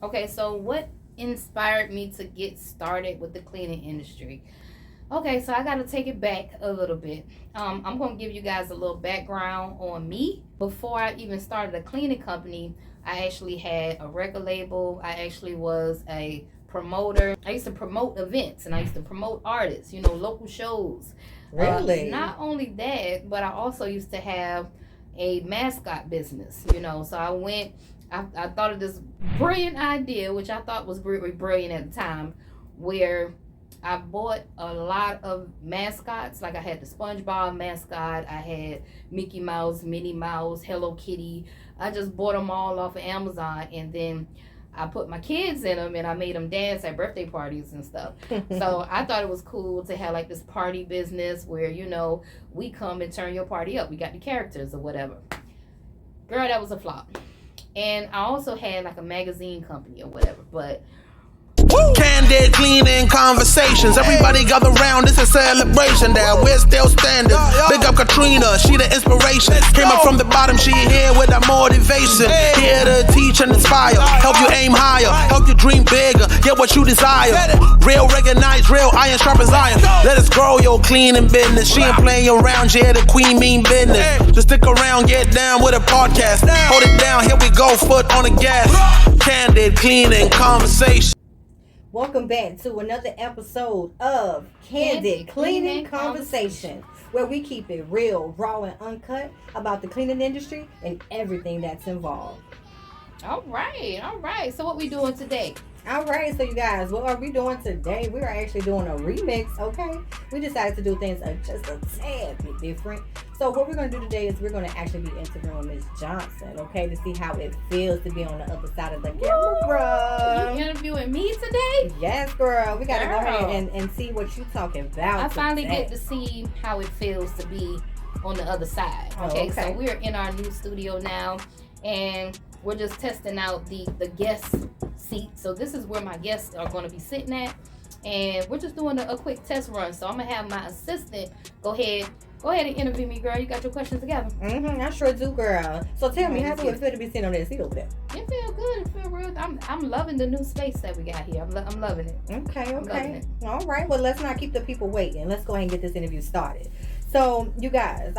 Okay, so what inspired me to get started with the cleaning industry? Okay, so I got to take it back a little bit. I'm going to give you guys a little background on me. Before I even started a cleaning company, I actually had a record label. I actually was a promoter. I used to promote events and I used to promote artists, local shows. Really? Not only that, but I also used to have a mascot business, So I thought of this brilliant idea, which I thought was really brilliant at the time, where I bought a lot of mascots. Like I had the SpongeBob mascot, I had Mickey Mouse, Minnie Mouse, Hello Kitty. I just bought them all off of Amazon, and then I put my kids in them and I made them dance at birthday parties and stuff. So I thought it was cool to have like this party business where, we come and turn your party up. We got the characters or whatever. Girl, that was a flop. And I also had like a magazine company or whatever, but Candid cleaning conversations. Everybody gather round, it's a celebration that we're still standing. Big up Katrina, she the inspiration. Came up from the bottom, she here with that motivation. Here to teach and inspire, help you aim higher, help you dream bigger, get what you desire. Real recognize, real iron sharp as iron. Let us grow your cleaning business. She ain't playing around, yeah, the queen mean business. Just stick around, get down with a podcast. Hold it down, here we go, foot on the gas. Candid cleaning conversation. Welcome back to another episode of Candid Cleaning Conversation, where we keep it real, raw, and uncut about the cleaning industry and everything that's involved. All right. So what we doing today? All right, so you guys, what are we doing today? We are actually doing a remix, okay? We decided to do things just a tad bit different. So what we're going to do today is we're going to actually be interviewing Miss Johnson, okay, to see how it feels to be on the other side of the camera. You interviewing me today? Yes, girl. We got to go ahead and see what you talking about. I finally get to see how it feels to be on the other side. Okay, so we're in our new studio now, and we're just testing out the guest seat. So this is where my guests are going to be sitting at, and we're just doing a quick test run. So I'm going to have my assistant go ahead and interview me, girl. You got your questions together? I sure do, girl. So tell me, how do it feel to be sitting on that seat over there? It feel good. It feel real. I'm loving the new space that we got here. I'm loving it. Okay. All right. Well, let's not keep the people waiting. Let's go ahead and get this interview started. So, you guys,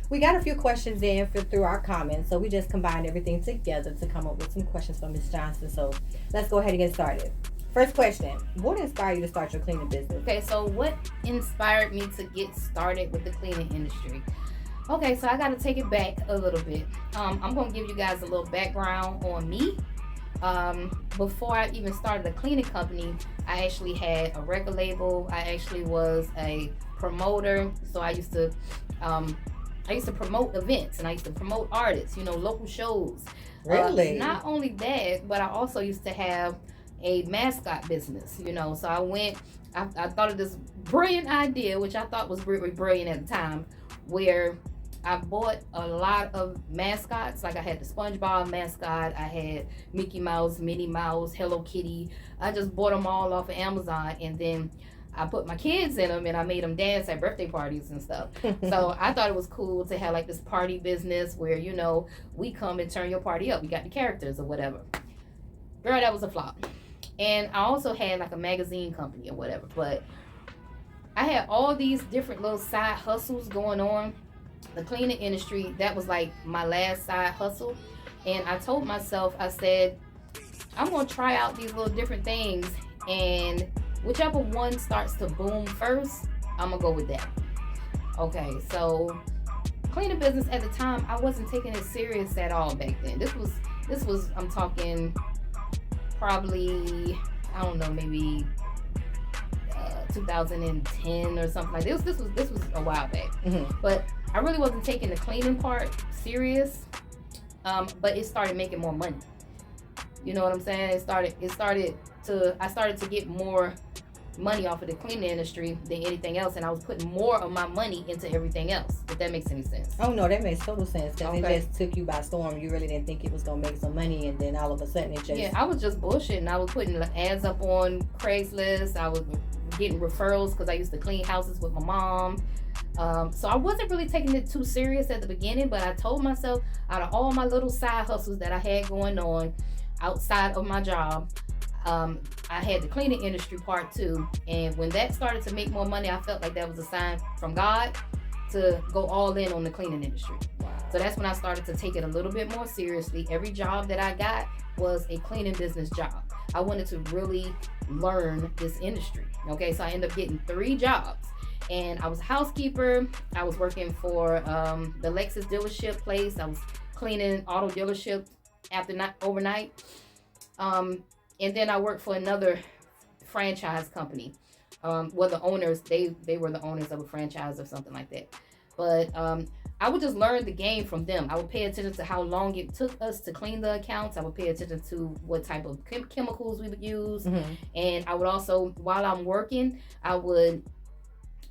we got a few questions in through our comments. So we just combined everything together to come up with some questions for Miss Johnson. So let's go ahead and get started. First question, what inspired you to start your cleaning business? Okay, so what inspired me to get started with the cleaning industry? Okay, so I got to take it back a little bit. I'm going to give you guys a little background on me. Before I even started a cleaning company, I actually had a record label. I actually was a promoter. So I used to promote events and I used to promote artists, local shows. Really? Not only that, but I also used to have a mascot business, So I thought of this brilliant idea, which I thought was really brilliant at the time, where I bought a lot of mascots. Like I had the SpongeBob mascot, I had Mickey Mouse, Minnie Mouse, Hello Kitty. I just bought them all off of Amazon, and then I put my kids in them and I made them dance at birthday parties and stuff. So I thought it was cool to have like this party business where, we come and turn your party up. We got the characters or whatever. Girl, that was a flop. And I also had like a magazine company or whatever. But I had all these different little side hustles going on. The cleaning industry, that was like my last side hustle. And I told myself, I said, I'm going to try out these little different things. And whichever one starts to boom first, I'm going to go with that. Okay, so cleaning business at the time, I wasn't taking it serious at all back then. This was I'm talking probably, I don't know, maybe 2010 or something like this. This was a while back. But I really wasn't taking the cleaning part serious. But it started making more money. You know what I'm saying? I started to get more money off of the cleaning industry than anything else, and I was putting more of my money into everything else, if that makes any sense. Oh no, that makes total sense, because it just took you by storm. You really didn't think it was gonna make some money, and then all of a sudden it just... Yeah, I was just bullshitting. I was putting ads up on Craigslist. I was getting referrals because I used to clean houses with my mom. So I wasn't really taking it too serious at the beginning, but I told myself, out of all my little side hustles that I had going on, outside of my job. I had the cleaning industry part too, and when that started to make more money, I felt like that was a sign from God to go all in on the cleaning industry. Wow. So that's when I started to take it a little bit more seriously. Every job that I got was a cleaning business job. I wanted to really learn this industry. Okay, so I ended up getting 3 jobs. And I was a housekeeper. I was working for the Lexus dealership place. I was cleaning auto dealership overnight. And then I worked for another franchise company. Well, the owners, they were the owners of a franchise or something like that. But I would just learn the game from them. I would pay attention to how long it took us to clean the accounts. I would pay attention to what type of chemicals we would use. Mm-hmm. And I would also, while I'm working, I would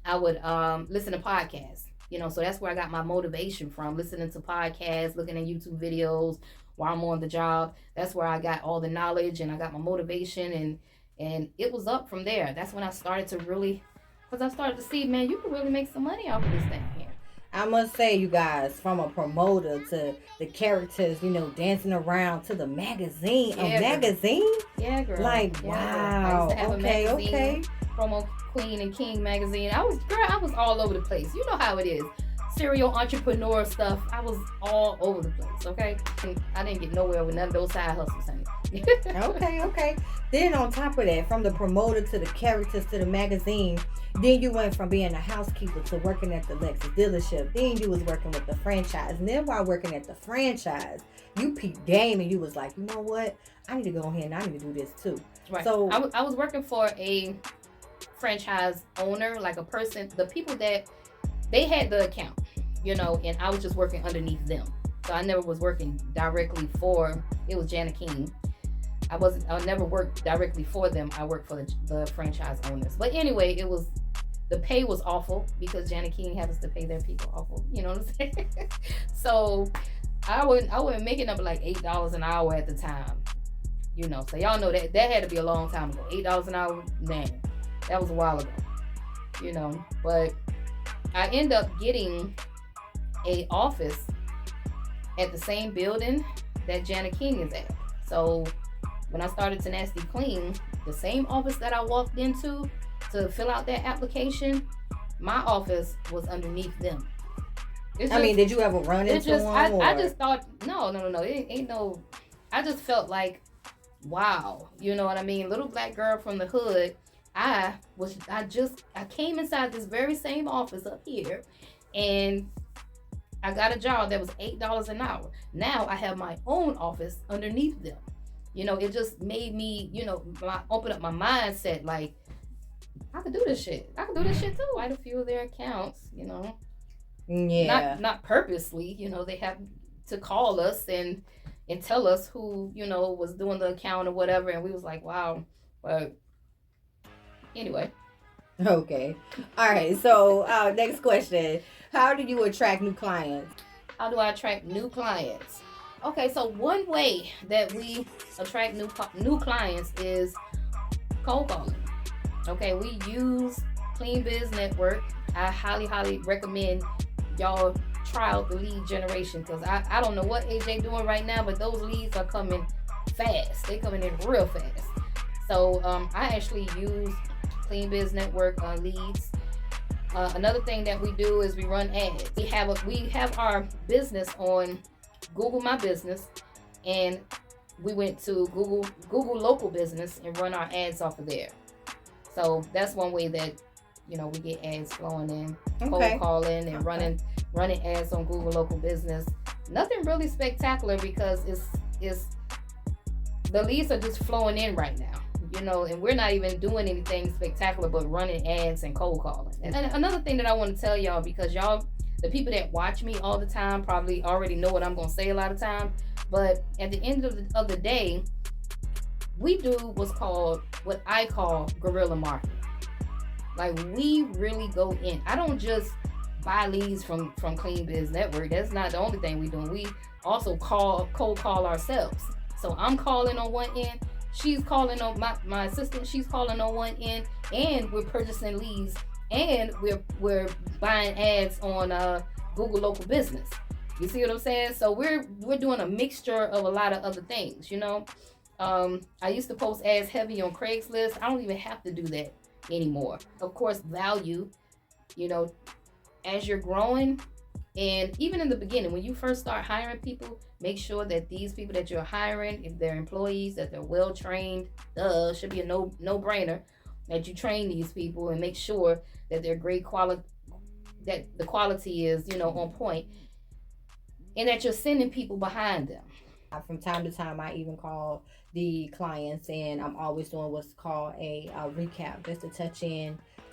listen to podcasts. You know, so that's where I got my motivation from, listening to podcasts, looking at YouTube videos while I'm on the job. That's where I got all the knowledge and I got my motivation, and it was up from there. That's when I started to really, because I started to see, man, you can really make some money off of this thing here. I must say, you guys, from a promoter to the characters, you know, dancing around to the magazine. Yeah, A magazine? Yeah, girl. Like, yeah, wow. Girl. I used to have a magazine, Okay. Promo Queen and King magazine. I was all over the place. You know how it is. Serial entrepreneur stuff. I was all over the place, okay? And I didn't get nowhere with none of those side hustles, honey. Okay. Then on top of that, from the promoter to the characters to the magazine, then you went from being a housekeeper to working at the Lexus dealership. Then you was working with the franchise. And then while working at the franchise, you peeped game and you was like, you know what? I need to go ahead and I need to do this too. Right. So I was working for a franchise owner, like a person, the people that they had the account, you know, and I was just working underneath them. So I never was working directly for, it was Jana King. I never worked directly for them. I worked for the franchise owners. But anyway, the pay was awful because Jana King happens to pay their people awful. You know what I'm saying? So I wasn't making up like $8 an hour at the time. You know, so y'all know that had to be a long time ago. $8 an hour, man, that was a while ago. You know, but I end up getting a office at the same building that Jana King is at. So when I started Tenacity Clean, the same office that I walked into to fill out that application, my office was underneath them. did you ever run into them? I just thought, no. It ain't no. I just felt like, wow, you know what I mean? Little black girl from the hood. I came inside this very same office up here, and I got a job that was $8 an hour. Now I have my own office underneath them. You know, it just made me, you know, open up my mindset. Like, I could do this shit. I could do this shit too. Quite a few of their accounts, you know. Yeah. Not purposely, you know. They have to call us and tell us who, you know, was doing the account or whatever, and we was like, wow. But anyway. Okay. All right. So next question: how do you attract new clients? How do I attract new clients? Okay, so one way that we attract new clients is cold calling. Okay, we use Clean Biz Network. I highly recommend y'all try out the lead generation, because I don't know what AJ doing right now, but those leads are coming fast. They coming in real fast. So I actually use Clean Biz Network leads. Another thing that we do is we run ads. We have our business on Google My Business, and we went to Google Local Business and run our ads off of there. So that's one way that, you know, we get ads flowing in, cold calling and running ads on Google Local Business. Nothing really spectacular, because it's the leads are just flowing in right now, you know, and we're not even doing anything spectacular but running ads and cold calling. And another thing that I want to tell y'all, because y'all, the people that watch me all the time probably already know what I'm going to say a lot of time, but at the end of the day, we do what I call guerrilla marketing. Like, we really go in. I don't just buy leads from Clean Biz Network. That's not the only thing we do. We also cold call ourselves. So I'm calling on one end, she's calling on my assistant, she's calling on one end, and we're purchasing leads, and we're buying ads on Google Local Business. You see what I'm saying? So we're doing a mixture of a lot of other things, you know. I used to post ads heavy on Craigslist. I don't even have to do that anymore. Of course, value, you know, as you're growing, and even in the beginning, when you first start hiring people, make sure that these people that you're hiring, if they're employees, that they're well trained. Should be a no brainer that you train these people and make sure that they're great quality, that the quality is, you know, on point, and that you're sending people behind them. From time to time, I even call the clients, and I'm always doing what's called a recap, just to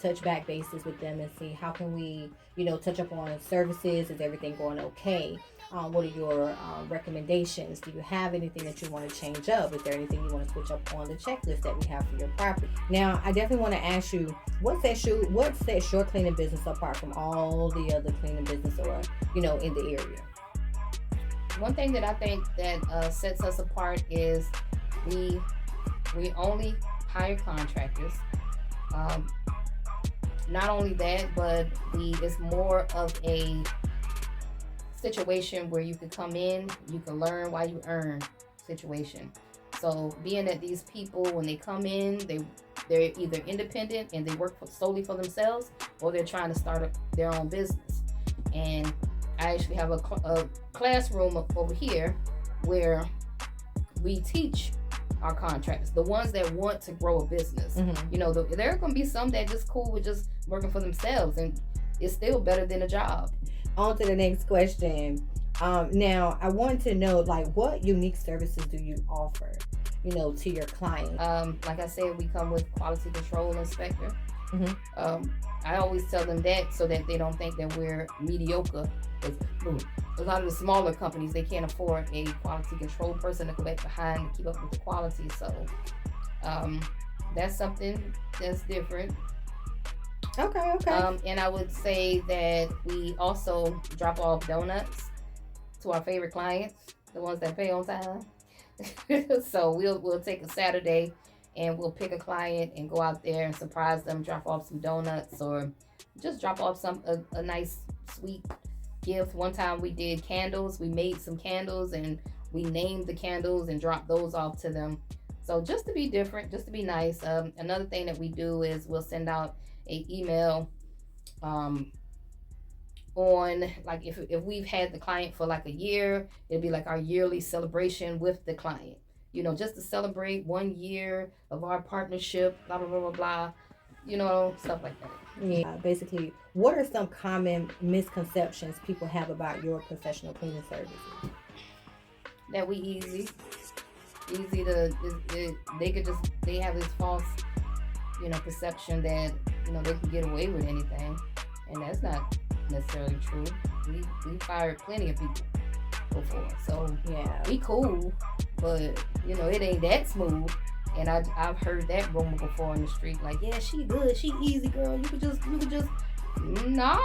touch back bases with them and see how can we, you know, touch up on services. Is everything going okay? What are your recommendations? Do you have anything that you want to change up? Is there anything you want to switch up on the checklist that we have for your property? Now, I definitely want to ask you, what sets your cleaning business apart from all the other cleaning business, or, you know, in the area? One thing that I think that sets us apart is we only hire contractors. Not only that, but it's more of a situation where you can come in, you can learn while you earn situation. So being that these people, when they come in, they're either independent and they work solely for themselves, or they're trying to start their own business. And I actually have a classroom over here where we teach our contractors, the ones that want to grow a business. Mm-hmm. You know, there are going to be some that just cool with just working for themselves, and it's still better than a job. On to the next question. Now, I want to know, like, what unique services do you offer, you know, to your clients? Like I said, we come with quality control inspector. Mm-hmm. I always tell them that so that they don't think that we're mediocre. A lot of the smaller companies, they can't afford a quality control person to go back behind to keep up with the quality. So that's something that's different. Okay. And I would say that we also drop off donuts to our favorite clients, the ones that pay on time. So we'll take a Saturday and we'll pick a client and go out there and surprise them, drop off some donuts, or just drop off a nice sweet gift. One time we did candles. We made some candles and we named the candles and dropped those off to them. So just to be different, just to be nice. Another thing that we do is we'll send out an email on, like, if we've had the client for like a year, it'll be like our yearly celebration with the client, you know, just to celebrate 1 year of our partnership, blah blah blah blah blah, you know, stuff like that. Yeah, basically, what are some common misconceptions people have about your professional cleaning services? That we easy to, they have this false, you know, perception that, you know, they can get away with anything, and that's not necessarily true. We fired plenty of people before, so yeah, we cool, but you know, it ain't that smooth. And I've heard that rumor before in the street, like, yeah, she good, she easy, girl. You could just no.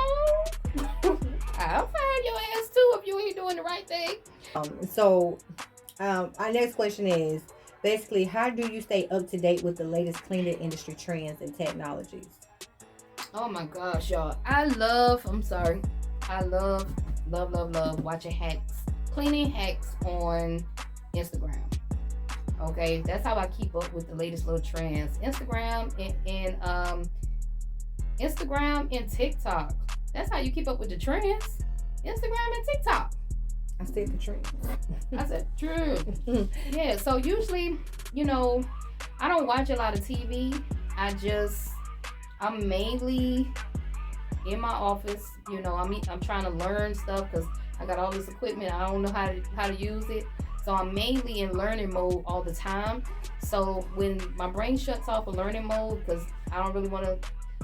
I'll fire your ass too if you ain't doing the right thing. So our next question is basically, how do you stay up to date with the latest cleaning industry trends and technologies? Oh my gosh, y'all. I love watching cleaning hacks on Instagram. Okay, that's how I keep up with the latest little trends. Instagram and TikTok. That's how you keep up with the trends. Instagram and TikTok. I said the trend. I said true. Yeah, so usually, you know, I don't watch a lot of TV. I'm mainly in my office. You know, I'm trying to learn stuff because I got all this equipment. I don't know how to use it. So I'm mainly in learning mode all the time. So when my brain shuts off of learning mode, because I don't really want to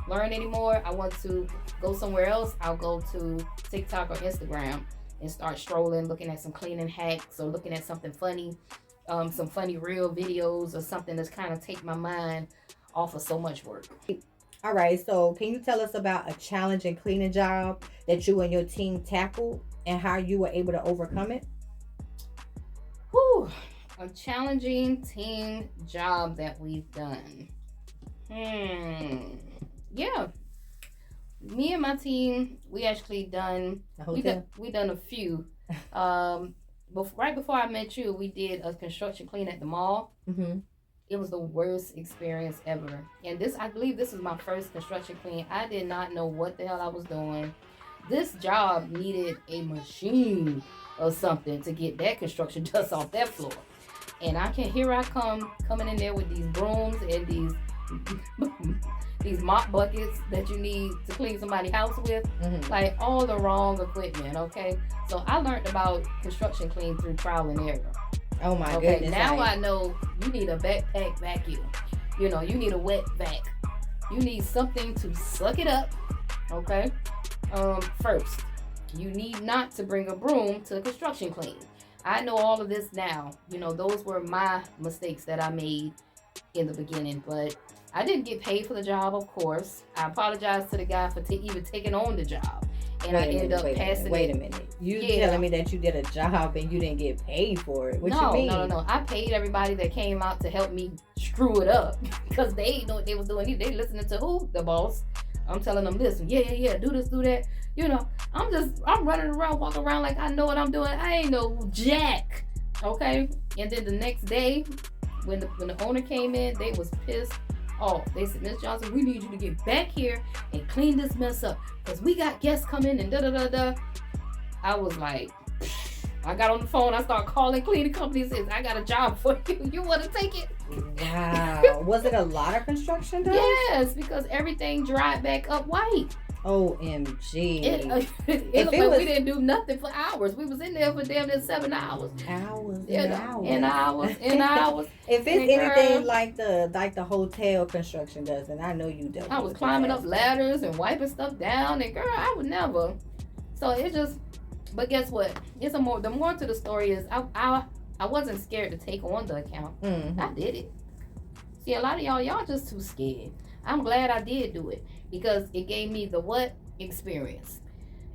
learn anymore, I want to go somewhere else, I'll go to TikTok or Instagram and start strolling, looking at some cleaning hacks or looking at something funny, some funny real videos or something that's kind of take my mind off of so much work. All right, so can you tell us about a challenging cleaning job that you and your team tackled and how you were able to overcome it? A challenging team job that we've done. Yeah. Me and my team, we actually done we done a few. right before I met you, we did a construction clean at the mall. Mm-hmm. It was the worst experience ever. And I believe this was my first construction clean. I did not know what the hell I was doing. This job needed a machine or something to get that construction dust off that floor. And here I come coming in there with these brooms and these mop buckets that you need to clean somebody's house with, like all the wrong equipment. Okay, so I learned about construction clean through trial and error. Oh my goodness! Now I know you need a backpack vacuum. You know, you need a wet vac. You need something to suck it up. Okay. First, you need not to bring a broom to construction clean. I know all of this now. You know, those were my mistakes that I made in the beginning, but I didn't get paid for the job, of course. I apologize to the guy for even taking on the job. And I ended up passing it. Wait a minute. You telling me that you did a job and you didn't get paid for it? What you mean? No. I paid everybody that came out to help me screw it up because they didn't know what they was doing either. They listening to who? The boss. I'm telling them, listen, yeah, do this, do that. You know, I'm running around, walking around like I know what I'm doing. I ain't no jack. Okay? And then the next day, when the owner came in, they was pissed off. They said, Miss Johnson, we need you to get back here and clean this mess up because we got guests coming and da-da-da-da. I was like, I got on the phone. I started calling cleaning companies and says, I got a job for you. You want to take it? Wow. Was it a lot of construction done? Yes, because everything dried back up white. OMG. It looked like we didn't do nothing for hours. We was in there for damn near 7 hours. Hours. If it's anything like the hotel construction does, and I know you do. I was climbing up ladders and wiping stuff down, and girl, I would never. So it just. But guess what? The more to the story is I wasn't scared to take on the account. Mm-hmm. I did it. See, a lot of y'all just too scared. I'm glad I did do it because it gave me the experience.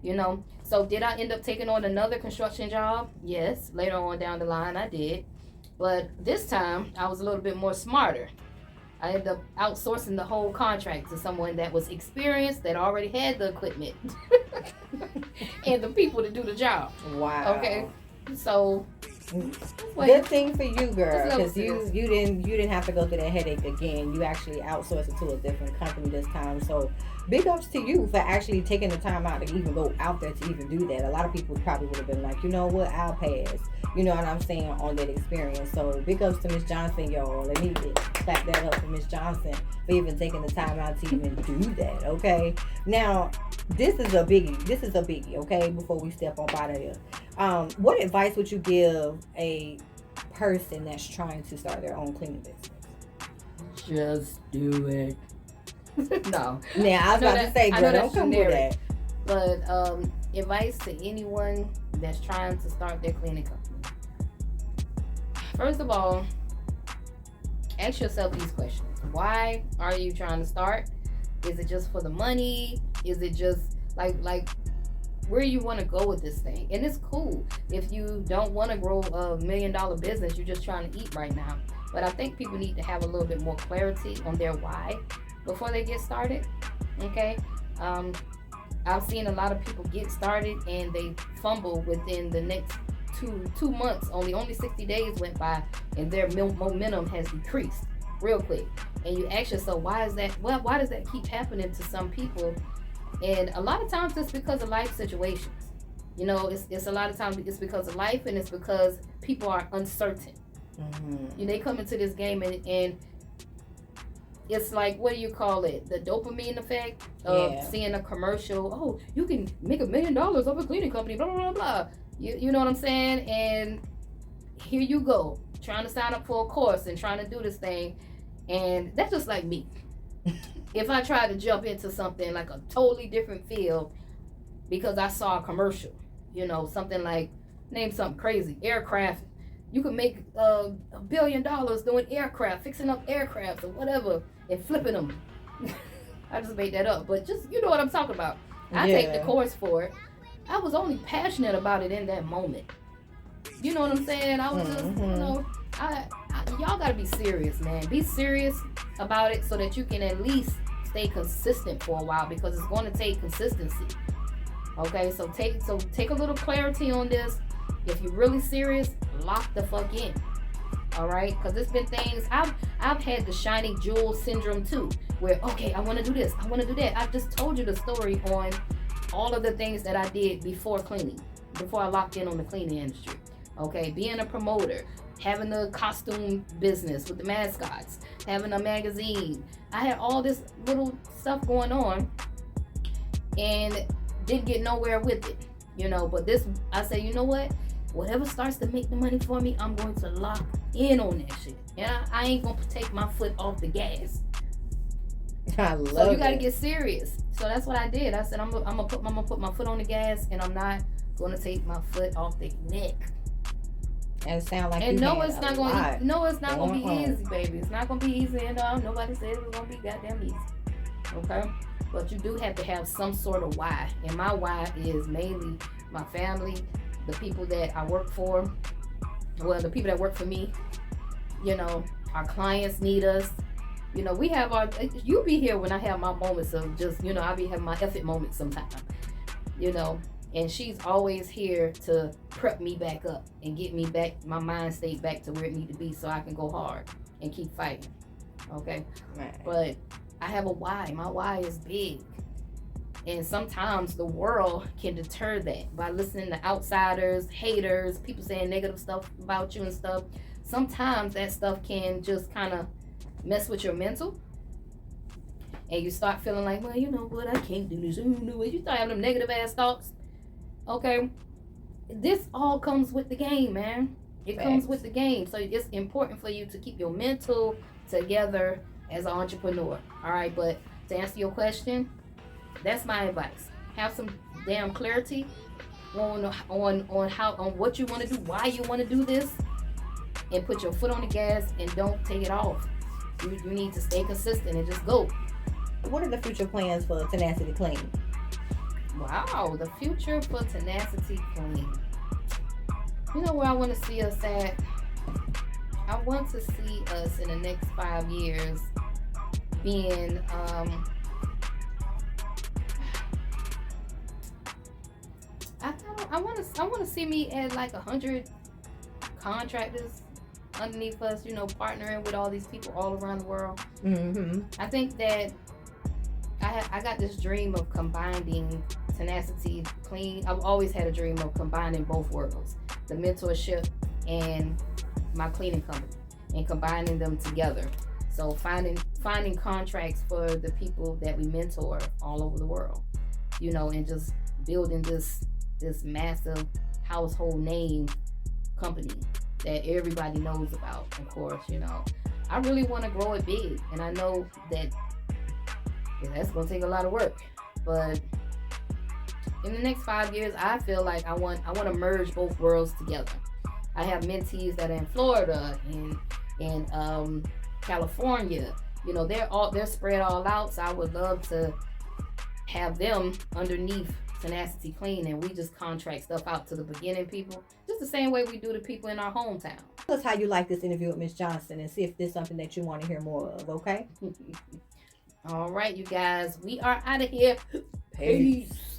You know? So did I end up taking on another construction job? Yes. Later on down the line I did. But this time I was a little bit more smarter. I ended up outsourcing the whole contract to someone that was experienced, that already had the equipment and the people to do the job. Wow. Okay. So good thing for you, girl, because you didn't have to go through that headache again. You actually outsourced it to a different company this time. So big ups to you for actually taking the time out to even go out there to even do that. A lot of people probably would have been like, you know what, I'll pass. You know what I'm saying, on that experience. So big ups to Miss Johnson, y'all. Let me back that up for Miss Johnson for even taking the time out to even do that. Okay. Now, this is a biggie. Okay. Before we step up out of here, what advice would you give a person that's trying to start their own cleaning business? Just do it. No. Now, I was about to say, girl, don't come with that. But advice to anyone that's trying to start their cleaning company. First of all, ask yourself these questions. Why are you trying to start? Is it just for the money? Is it just like where you want to go with this thing? And it's cool if you don't want to grow $1 million business, you're just trying to eat right now. But I think people need to have a little bit more clarity on their why before they get started. Okay? I've seen a lot of people get started and they fumble within the next two months. Only 60 days went by and their momentum has decreased real quick. And you ask yourself, why is that? Well, why does that keep happening to some people? And a lot of times it's because of life situations. You know, it's a lot of times it's because of life, and it's because people are uncertain. Mm-hmm. You know, they come into this game and it's like, what do you call it? The dopamine effect of seeing a commercial. Oh, you can make $1 million off a cleaning company, blah, blah, blah, blah. You know what I'm saying? And here you go, trying to sign up for a course and trying to do this thing. And that's just like me. If I try to jump into something like a totally different field because I saw a commercial, you know, something like, name something crazy, aircraft. You could make $1 billion doing aircraft, fixing up aircraft or whatever, and flipping them. I just made that up, but just, you know what I'm talking about. I take the course for it. I was only passionate about it in that moment. You know what I'm saying? I was just, you know, y'all gotta be serious, man. Be serious about it so that you can at least stay consistent for a while, because it's going to take consistency. Okay, so take a little clarity on this. If you're really serious, lock the fuck in. All right, because it's been things I've had the shining jewel syndrome too, where okay, I want to do this, I want to do that. I just told you the story on all of the things that I did before cleaning, before I locked in on the cleaning industry. Okay, being a promoter, having the costume business with the mascots, having a magazine. I had all this little stuff going on and didn't get nowhere with it, you know. But this, I say, you know what? Whatever starts to make the money for me, I'm going to lock in on that shit. And I ain't going to take my foot off the gas. I love So you got to it. get serious. So that's what I did. I said, I'm gonna put my foot on the gas, and I'm not going to take my foot off the neck. And it sound like And you no, had it's a not lot. going. No, it's not going to be going on. easy, baby. It's not going to be easy, and nobody said it was going to be goddamn easy. Okay, but you do have to have some sort of why, and my why is mainly my family, the people that I work for. Well, the people that work for me. You know, our clients need us. You know, we have our. You be here when I have my moments of just. You know, I be having my effort moments sometimes. You know. And she's always here to prep me back up and get me back, my mind state back to where it need to be so I can go hard and keep fighting. Okay? Man. But I have a why. My why is big. And sometimes the world can deter that by listening to outsiders, haters, people saying negative stuff about you and stuff. Sometimes that stuff can just kind of mess with your mental. And you start feeling like, well, you know what, I can't do this. You start having them negative ass thoughts. Okay, this all comes with the game, man. It comes with the game. So it's important for you to keep your mental together as an entrepreneur. All right, but to answer your question, that's my advice. Have some damn clarity on what you want to do, why you want to do this, and put your foot on the gas and don't take it off. You need to stay consistent and just go. What are the future plans for Tenacity Clean? Wow, the future for Tenacity Clean. You know where I want to see us at? I want to see us in the next 5 years being I want to see me at like 100 contractors underneath us, you know, partnering with all these people all around the world. Mm-hmm. I think that I got this dream of combining Tenacity Clean. I've always had a dream of combining both worlds, the mentorship and my cleaning company, and combining them together. So finding contracts for the people that we mentor all over the world, you know, and just building this massive household name company that everybody knows about. Of course, you know, I really want to grow it big, and I know that that's gonna take a lot of work, but in the next 5 years, I feel like I want to merge both worlds together. I have mentees that are in Florida and California. You know, they're spread all out. So I would love to have them underneath Tenacity Clean, and we just contract stuff out to the beginning people, just the same way we do to people in our hometown. Tell us how you like this interview with Miss Johnson, and see if there's something that you want to hear more of. Okay. All right, you guys, we are out of here. Peace.